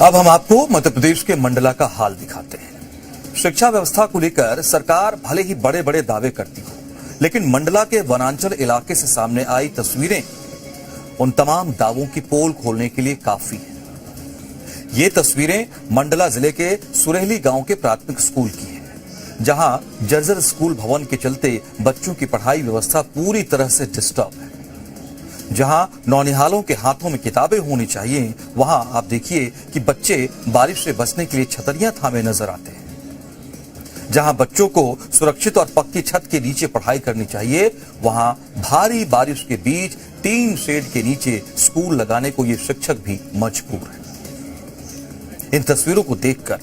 अब हम आपको मध्य प्रदेश के मंडला का हाल दिखाते हैं। शिक्षा व्यवस्था को लेकर सरकार भले ही बड़े बड़े दावे करती हो, लेकिन मंडला के वनांचल इलाके से सामने आई तस्वीरें उन तमाम दावों की पोल खोलने के लिए काफी है। ये तस्वीरें मंडला जिले के सुरेहली गांव के प्राथमिक स्कूल की है, जहां जर्जर स्कूल भवन के चलते बच्चों की पढ़ाई व्यवस्था पूरी तरह से डिस्टर्ब है। जहां नौनिहालों के हाथों में किताबें होनी चाहिए, वहां आप देखिए कि बच्चे बारिश से बचने के लिए छतरियां थामे नजर आते हैं। जहां बच्चों को सुरक्षित और पक्की छत के नीचे पढ़ाई करनी चाहिए, वहां भारी बारिश के बीच टीन शेड के नीचे स्कूल लगाने को ये शिक्षक भी मजबूर है। इन तस्वीरों को देखकर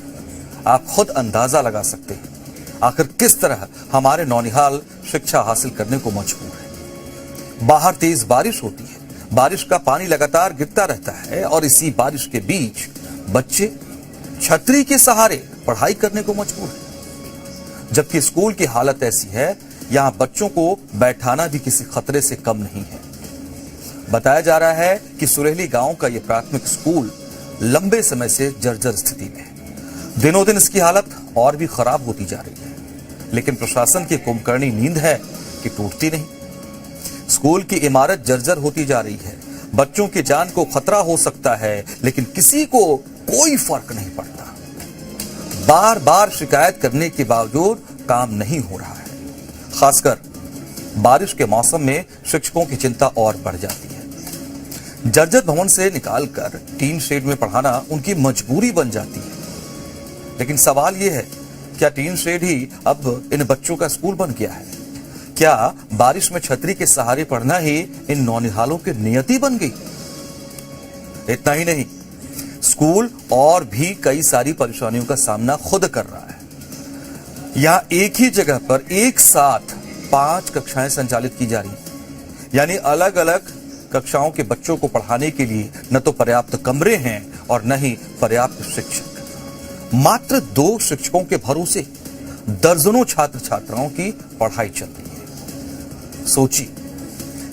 आप खुद अंदाजा लगा सकते हैं आखिर किस तरह हमारे नौनिहाल शिक्षा हासिल करने को मजबूर है। बाहर तेज बारिश होती है, बारिश का पानी लगातार गिरता रहता है और इसी बारिश के बीच बच्चे छतरी के सहारे पढ़ाई करने को मजबूर हैं। जबकि स्कूल की हालत ऐसी है, यहां बच्चों को बैठाना भी किसी खतरे से कम नहीं है। बताया जा रहा है कि सुरेहली गांव का यह प्राथमिक स्कूल लंबे समय से जर्जर स्थिति में है। दिनों दिन इसकी हालत और भी खराब होती जा रही है, लेकिन प्रशासन की कुंभकर्णी नींद है कि टूटती नहीं। स्कूल की इमारत जर्जर होती जा रही है, बच्चों की जान को खतरा हो सकता है, लेकिन किसी को कोई फर्क नहीं पड़ता। बार बार शिकायत करने के बावजूद काम नहीं हो रहा है। खासकर बारिश के मौसम में शिक्षकों की चिंता और बढ़ जाती है। जर्जर भवन से निकालकर टीन शेड में पढ़ाना उनकी मजबूरी बन जाती है। लेकिन सवाल यह है, क्या टीन शेड ही अब इन बच्चों का स्कूल बन गया है? क्या बारिश में छतरी के सहारे पढ़ना ही इन नौनिहालों की नियति बन गई? इतना ही नहीं, स्कूल और भी कई सारी परेशानियों का सामना खुद कर रहा है। यहां एक ही जगह पर एक साथ 5 कक्षाएं संचालित की जा रही हैं, यानी अलग अलग कक्षाओं के बच्चों को पढ़ाने के लिए न तो पर्याप्त कमरे हैं और न ही पर्याप्त शिक्षक। मात्र 2 शिक्षकों के भरोसे दर्जनों छात्र छात्राओं की पढ़ाई चल रही है। सोचिए,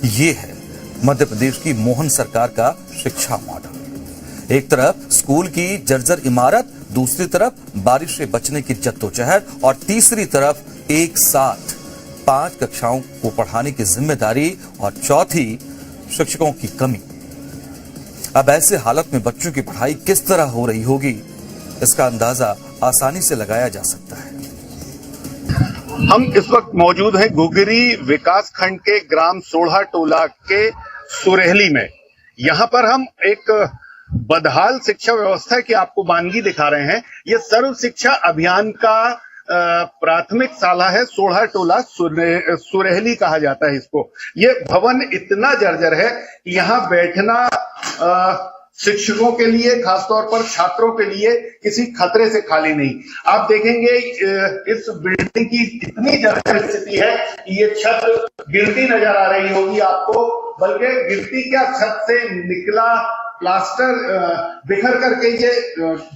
ये है मध्य प्रदेश की मोहन सरकार का शिक्षा मॉडल। एक तरफ स्कूल की जर्जर इमारत, दूसरी तरफ बारिश से बचने की जद्दोजहद और तीसरी तरफ एक साथ 5 कक्षाओं को पढ़ाने की जिम्मेदारी और चौथी शिक्षकों की कमी। अब ऐसे हालत में बच्चों की पढ़ाई किस तरह हो रही होगी, इसका अंदाजा आसानी से लगाया जा सकता है। हम इस वक्त मौजूद हैं घुघरी विकास खंड के ग्राम सोढ़ा टोला के सुरेहली में। यहाँ पर हम एक बदहाल शिक्षा व्यवस्था की आपको वानगी दिखा रहे हैं। ये सर्व शिक्षा अभियान का प्राथमिक शाला है। सोढ़ा टोला सुरेहली कहा जाता है इसको। ये भवन इतना जर्जर है कि यहाँ बैठना शिक्षकों के लिए, खासतौर पर छात्रों के लिए किसी खतरे से खाली नहीं। आप देखेंगे इस बिल्डिंग की इतनी जर्जर स्थिति है कि ये छत गिरती नजर आ रही होगी आपको, बल्कि गिरती क्या, छत से निकला प्लास्टर बिखर करके ये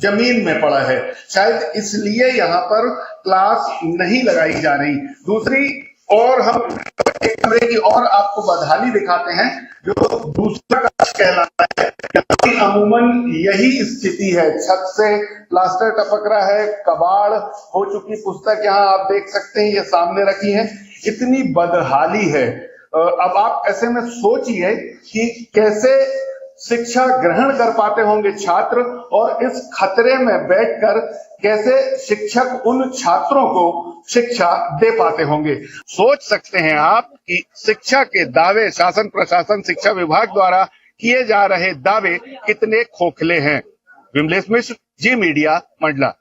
जमीन में पड़ा है। शायद इसलिए यहाँ पर क्लास नहीं लगाई जा रही। दूसरी और हम एक कमरे की और आपको बदहाली दिखाते हैं, जो दूसरा कक्ष कहलाता है। अमूमन यही स्थिति है, छत से प्लास्टर टपक रहा है, कबाड़ हो चुकी पुस्तक यहाँ आप देख सकते हैं, ये सामने रखी है। इतनी बदहाली है। अब आप ऐसे में सोचिए कि कैसे शिक्षा ग्रहण कर पाते होंगे छात्र, और इस खतरे में बैठकर कैसे शिक्षक उन छात्रों को शिक्षा दे पाते होंगे। सोच सकते हैं आप कि शिक्षा के दावे, शासन प्रशासन शिक्षा विभाग द्वारा किए जा रहे दावे कितने खोखले हैं। विमलेश मिश्र, जी मीडिया, मंडला।